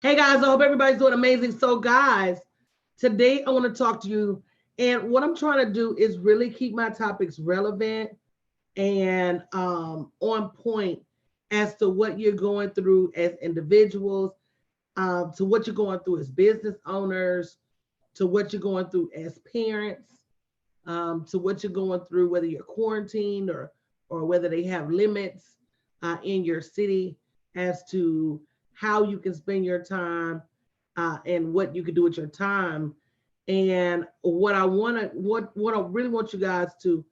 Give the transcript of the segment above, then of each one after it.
Hey guys, I hope everybody's doing amazing. So, guys, today I want to talk to you. And what I'm trying to do is really keep my topics relevant and on point as to what you're going through as individuals, to what you're going through as business owners, to what you're going through as parents, to what you're going through, whether you're quarantined or whether they have limits in your city as to how you can spend your time and what you can do with your time. And what I really want you guys to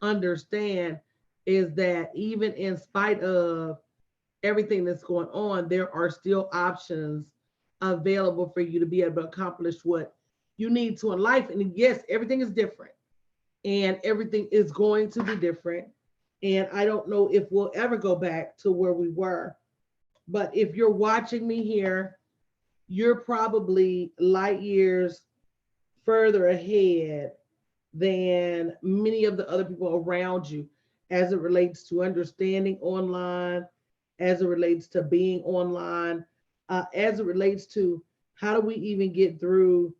understand is that even in spite of everything that's going on, there are still options available for you to be able to accomplish what you need to in life. And yes, everything is different and everything is going to be different. And I don't know if we'll ever go back to where we were. But if you're watching me here, you're probably light years further ahead than many of the other people around you as it relates to understanding online, as it relates to being online, as it relates to how do we even get through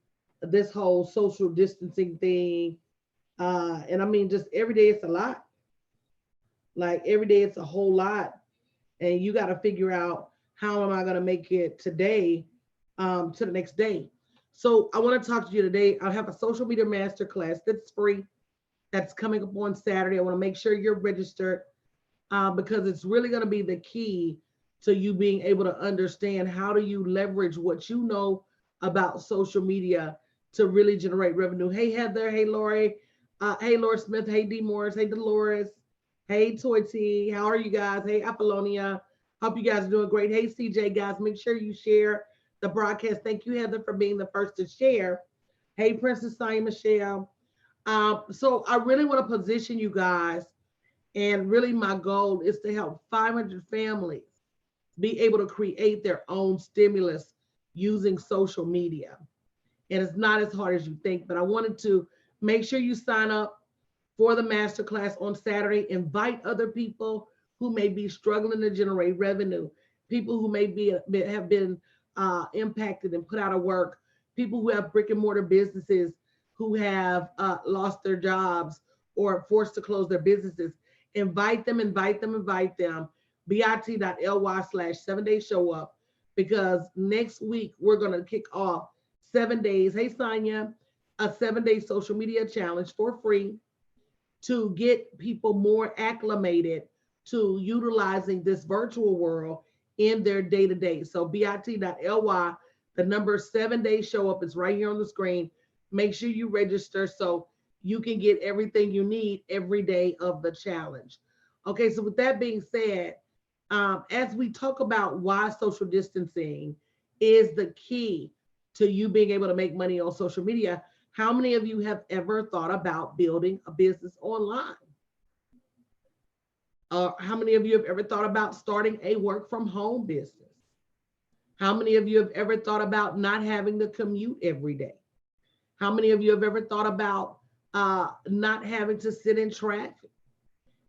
this whole social distancing thing. And I mean, just every day it's a lot. Like every day it's a whole lot. And you got to figure out how am I going to make it today to the next day. So I want to talk to you today. I have a social media masterclass that's free. That's coming up on Saturday. I want to make sure you're registered because it's really going to be the key to you being able to understand how do you leverage what you know about social media to really generate revenue. Hey Heather, hey Lori, hey Laura Smith, hey D Morris, hey Dolores, hey Toy T, how are you guys? Hey Apollonia, hope you guys are doing great. Hey CJ guys, make sure you share the broadcast. Thank you Heather for being the first to share. Hey Princess Sonia Michelle. So I really want to position you guys, and really my goal is to help 500 families be able to create their own stimulus using social media. And it's not as hard as you think, but I wanted to make sure you sign up for the masterclass on Saturday. Invite other people who may be struggling to generate revenue, people who may be have been impacted and put out of work, people who have brick and mortar businesses who have lost their jobs or forced to close their businesses. Invite them, invite them, invite them. bit.ly/7 day show up because next week we're going to kick off 7 days. Hey, Sonia, a 7 day social media challenge for free to get people more acclimated to utilizing this virtual world in their day to day. So bit.ly, the number 7 day show up is right here on the screen. Make sure you register so you can get everything you need every day of the challenge. Okay, so with that being said, as we talk about why social distancing is the key to you being able to make money on social media, how many of you have ever thought about building a business online? How many of you have ever thought about starting a work from home business? How many of you have ever thought about not having to commute every day? How many of you have ever thought about not having to sit in traffic?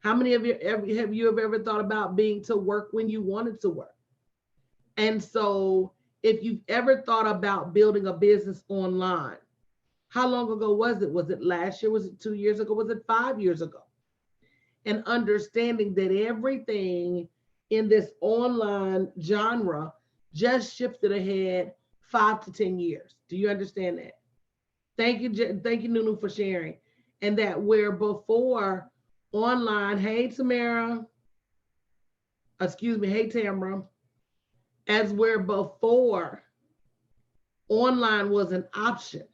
How many of you have ever thought about being to work when you wanted to work? And so, if you've ever thought about building a business online, how long ago was it? Was it last year? Was it 2 years ago? Was it 5 years ago? And understanding that everything in this online genre just shifted ahead 5 to 10 years. Do you understand that? Thank you, Nunu, for sharing. And that where before online, hey Tamara, excuse me, hey Tamara, as where before online was an option,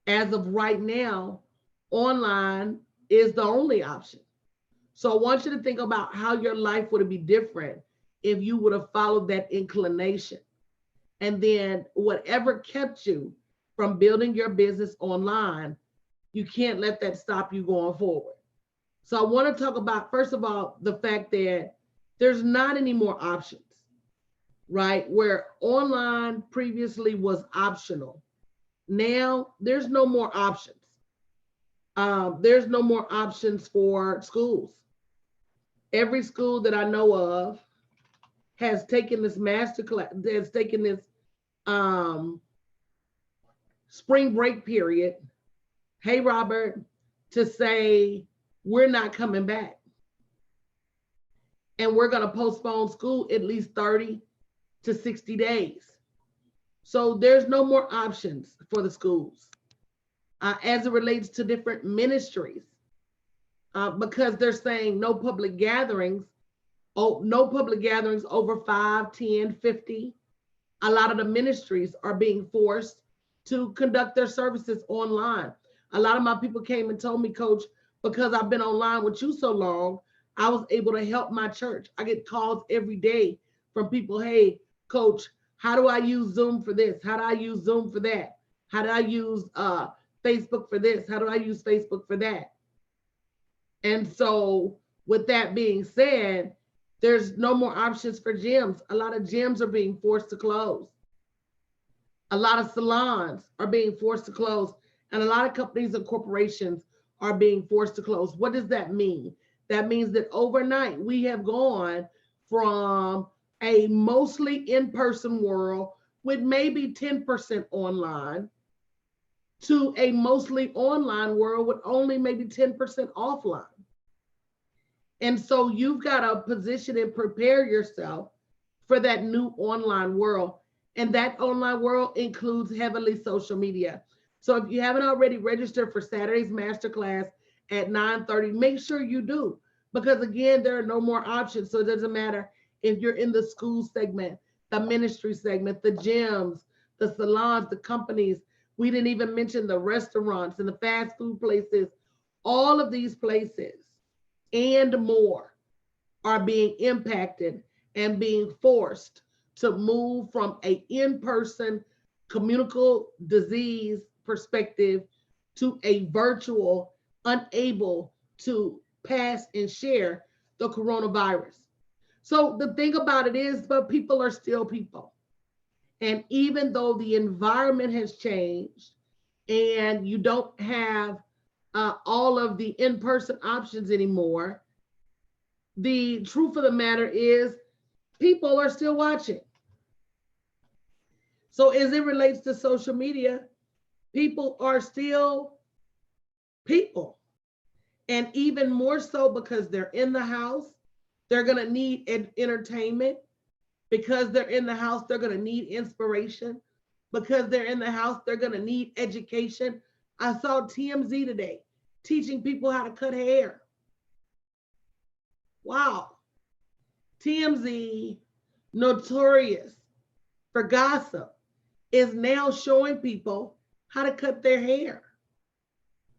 as of right now, online is the only option. So I want you to think about how your life would be different if you would have followed that inclination. And then whatever kept you from building your business online, you can't let that stop you going forward. So I want to talk about, first of all, the fact that there's not any more options, right? Where online previously was optional. Now there's no more options. There's no more options for schools. Every school that I know of has taken this master class, has taken this um, spring break period, hey, Robert, to say, we're not coming back. And we're going to postpone school at least 30 to 60 days. So there's no more options for the schools as it relates to different ministries because they're saying no public gatherings. Oh, no public gatherings over 5, 10, 50. A lot of the ministries are being forced to conduct their services online. A lot of my people came and told me, Coach, because I've been online with you so long, I was able to help my church. I get calls every day from people, hey, Coach, how do I use Zoom for this? How do I use Zoom for that? How do I use Facebook for this? How do I use Facebook for that? And so with that being said, there's no more options for gyms. A lot of gyms are being forced to close. A lot of salons are being forced to close. And a lot of companies and corporations are being forced to close. What does that mean? That means that overnight we have gone from a mostly in-person world with maybe 10% online to a mostly online world with only maybe 10% offline. And so you've got to position and prepare yourself for that new online world. And that online world includes heavily social media. So if you haven't already registered for Saturday's masterclass at 9:30, make sure you do. Because again, there are no more options. So it doesn't matter if you're in the school segment, the ministry segment, the gyms, the salons, the companies. We didn't even mention the restaurants and the fast food places. All of these places and more are being impacted and being forced to move from a in-person communicable disease perspective to a virtual, unable to pass and share the coronavirus. So the thing about it is, but people are still people. And even though the environment has changed and you don't have all of the in-person options anymore, the truth of the matter is people are still watching. So as it relates to social media, people are still people. And even more so because they're in the house, they're going to need entertainment. Because they're in the house, they're going to need inspiration. Because they're in the house, they're going to need education. I saw TMZ today teaching people how to cut hair. Wow. TMZ, notorious for gossip, is now showing people how to cut their hair.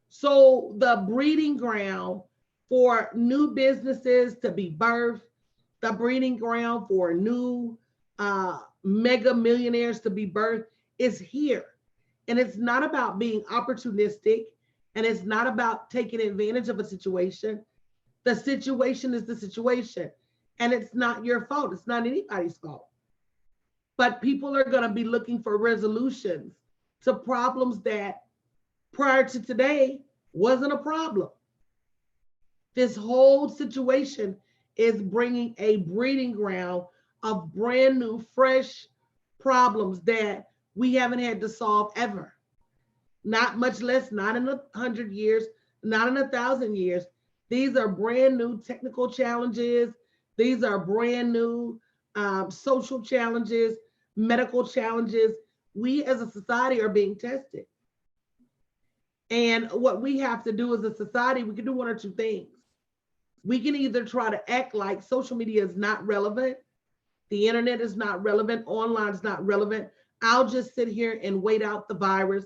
So the breeding ground for new businesses to be birthed, the breeding ground for new mega millionaires to be birthed is here. And it's not about being opportunistic, and it's not about taking advantage of a situation. The situation is the situation, and it's not your fault. It's not anybody's fault. But people are going to be looking for resolutions to problems that prior to today wasn't a problem. This whole situation is bringing a breeding ground of brand new, fresh problems that we haven't had to solve ever. Not much less, not in 100 years, not in 1,000 years. These are brand new technical challenges. These are brand new social challenges, medical challenges. We as a society are being tested. And what we have to do as a society, we can do one or two things. We can either try to act like social media is not relevant, the internet is not relevant, online is not relevant. I'll just sit here and wait out the virus.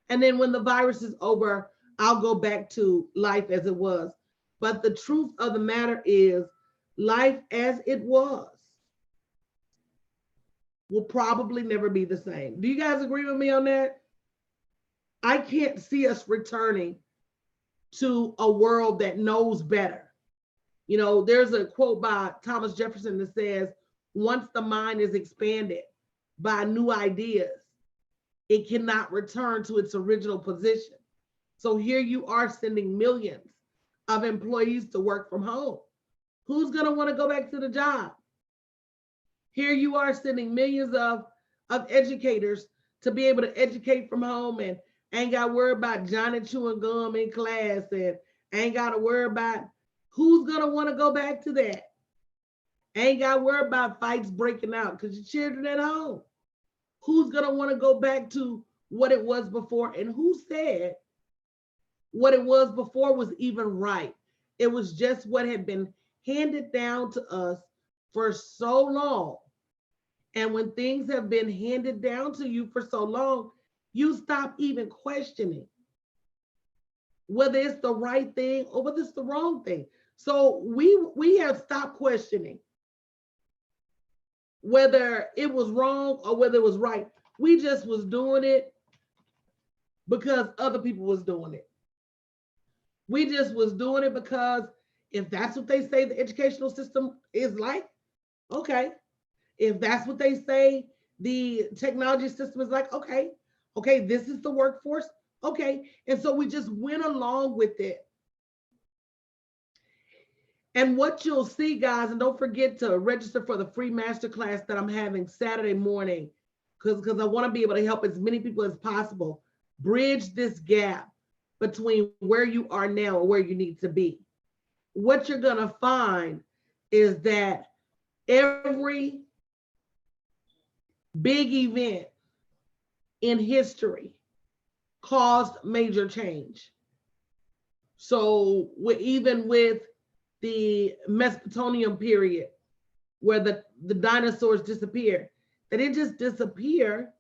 And then when the virus is over, I'll go back to life as it was. But the truth of the matter is, life as it was will probably never be the same. Do you guys agree with me on that? I can't see us returning to a world that knows better. You know, there's a quote by Thomas Jefferson that says, once the mind is expanded by new ideas, it cannot return to its original position. So here you are sending millions of employees to work from home. Who's going to want to go back to the job? Here you are sending millions of educators to be able to educate from home and ain't got to worry about Johnny chewing gum in class and ain't got to worry about who's going to want to go back to that. Ain't got to worry about fights breaking out because your children at home. Who's going to want to go back to what it was before? And who said what it was before was even right? It was just what had been handed down to us for so long. And when things have been handed down to you for so long, you stop even questioning whether it's the right thing or whether it's the wrong thing. So we have stopped questioning whether it was wrong or whether it was right. We just was doing it because other people was doing it. We just was doing it because if that's what they say the educational system is like, okay. If that's what they say the technology system is like, okay. Okay, this is the workforce. Okay. And so we just went along with it. And what you'll see, guys, and don't forget to register for the free masterclass that I'm having Saturday morning, because I want to be able to help as many people as possible bridge this gap between where you are now and where you need to be. What you're going to find is that every big event in history caused major change. So even with the Mesopotamian period, where the dinosaurs disappeared, they didn't just disappear.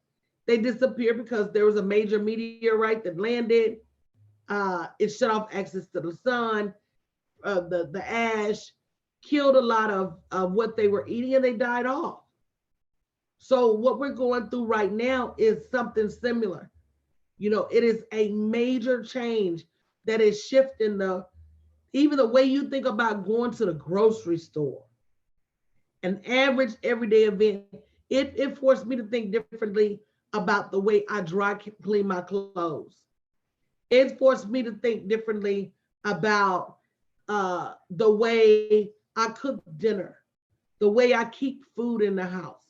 They disappeared because there was a major meteorite that landed. It shut off access to the sun. The ash killed a lot of what they were eating, and they died off. So what we're going through right now is something similar. It is a major change that is shifting even the way you think about going to the grocery store. An average everyday event, it forced me to think differently about the way I dry clean my clothes. It forced me to think differently about the way I cook dinner, the way I keep food in the house.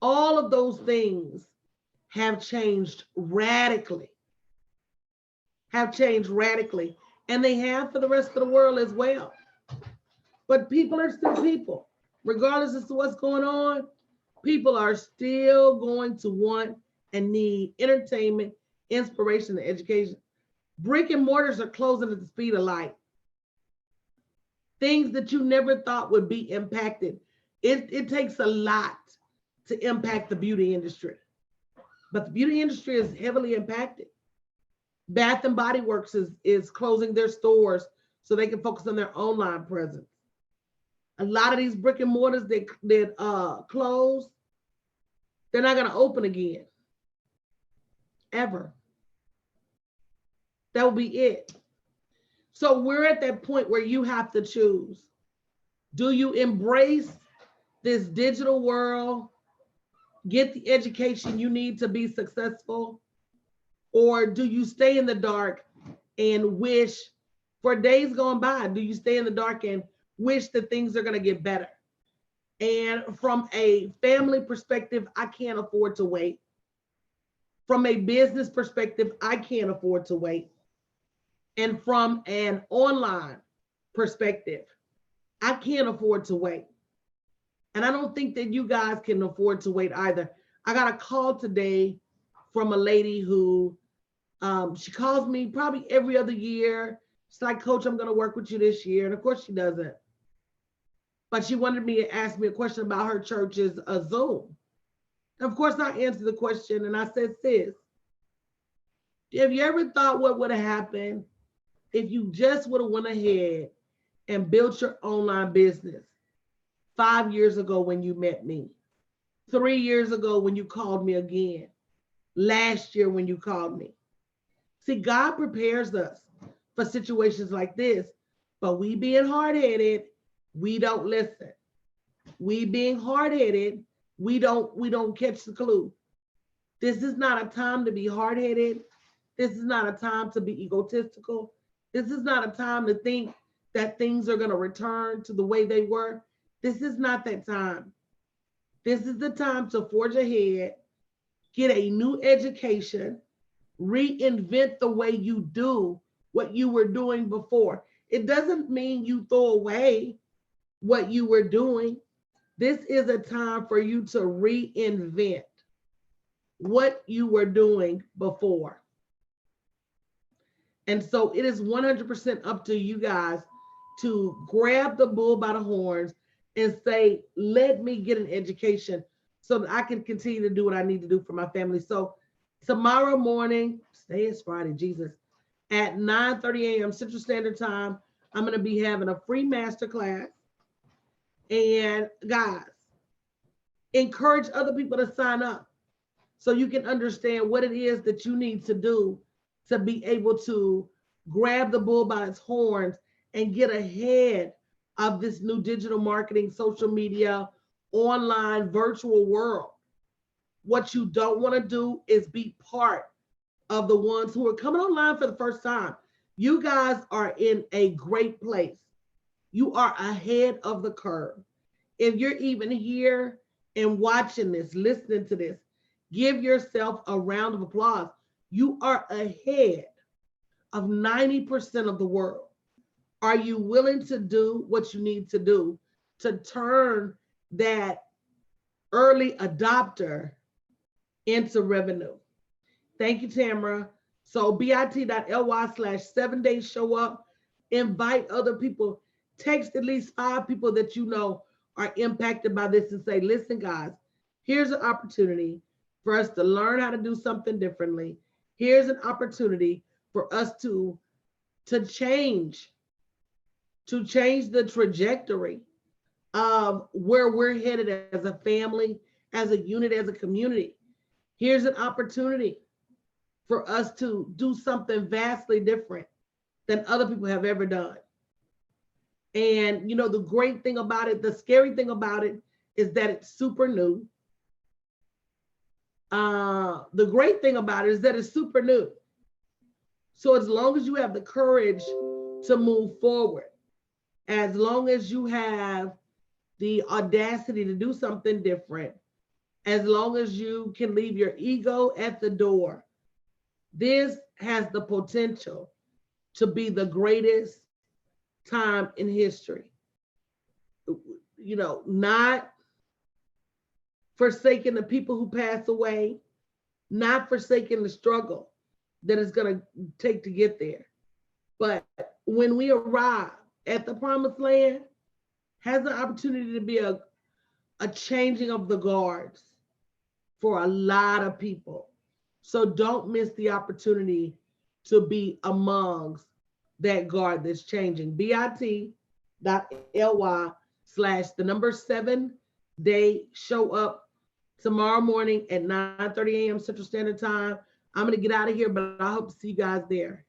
All of those things have changed radically, and they have for the rest of the world as well. But people are still people. Regardless of what's going on, people are still going to want and need entertainment, inspiration, and education. Brick and mortars are closing at the speed of light. Things that you never thought would be impacted. It takes a lot to impact the beauty industry. But the beauty industry is heavily impacted. Bath and Body Works is closing their stores so they can focus on their online presence. A lot of these brick and mortars that close, they're not going to open again, ever. That will be it. So we're at that point where you have to choose. Do you embrace this digital world, get the education you need to be successful, or do you stay in the dark and wish for days gone by? Do you stay in the dark and wish that things are going to get better? And from a family perspective, I can't afford to wait. From a business perspective, I can't afford to wait. And from an online perspective, I can't afford to wait. And I don't think that you guys can afford to wait either. I got a call today from a lady who she calls me probably every other year. She's like, Coach, I'm going to work with you this year. And of course she doesn't. But she wanted me to ask me a question about her church's Zoom. And of course I answered the question and I said, sis, have you ever thought what would have happened if you just would have went ahead and built your online business 5 years ago when you met me, 3 years ago when you called me again, last year when you called me? See, God prepares us for situations like this, but we being hard-headed, we don't listen. We being hard-headed, we don't catch the clue. This is not a time to be hard-headed. This is not a time to be egotistical. This is not a time to think that things are going to return to the way they were. This is not that time. This is the time to forge ahead, get a new education, reinvent the way you do what you were doing before. It doesn't mean you throw away what you were doing. This is a time for you to reinvent what you were doing before. And so it is 100% up to you guys to grab the bull by the horns and say, let me get an education so that I can continue to do what I need to do for my family. So tomorrow morning, today is Friday, Jesus, at 9:30 a.m. Central Standard Time, I'm going to be having a free masterclass. And guys, encourage other people to sign up so you can understand what it is that you need to do to be able to grab the bull by its horns and get ahead of this new digital marketing, social media, online, virtual world. What you don't want to do is be part of the ones who are coming online for the first time. You guys are in a great place. You are ahead of the curve. If you're even here and watching this, listening to this, give yourself a round of applause. You are ahead of 90% of the world. Are you willing to do what you need to do to turn that early adopter into revenue? Thank you, Tamara. So bit.ly/7days show up. Invite other people. Text at least 5 people that you know are impacted by this and say, listen, guys, here's an opportunity for us to learn how to do something differently. Here's an opportunity for us to change the trajectory of where we're headed as a family, as a unit, as a community. Here's an opportunity for us to do something vastly different than other people have ever done. And you know, the great thing about it, the scary thing about it is that it's super new. The great thing about it is that it's super new. So as long as you have the courage to move forward, as long as you have the audacity to do something different, as long as you can leave your ego at the door, this has the potential to be the greatest time in history. You know, not forsaking the people who pass away, not forsaking the struggle that it's going to take to get there. But when we arrive at the promised land, has the opportunity to be a changing of the guards for a lot of people. So don't miss the opportunity to be amongst that guard that's changing. bit.ly/7day show up tomorrow morning at 9:30 a.m. Central Standard Time. I'm going to get out of here, but I hope to see you guys there.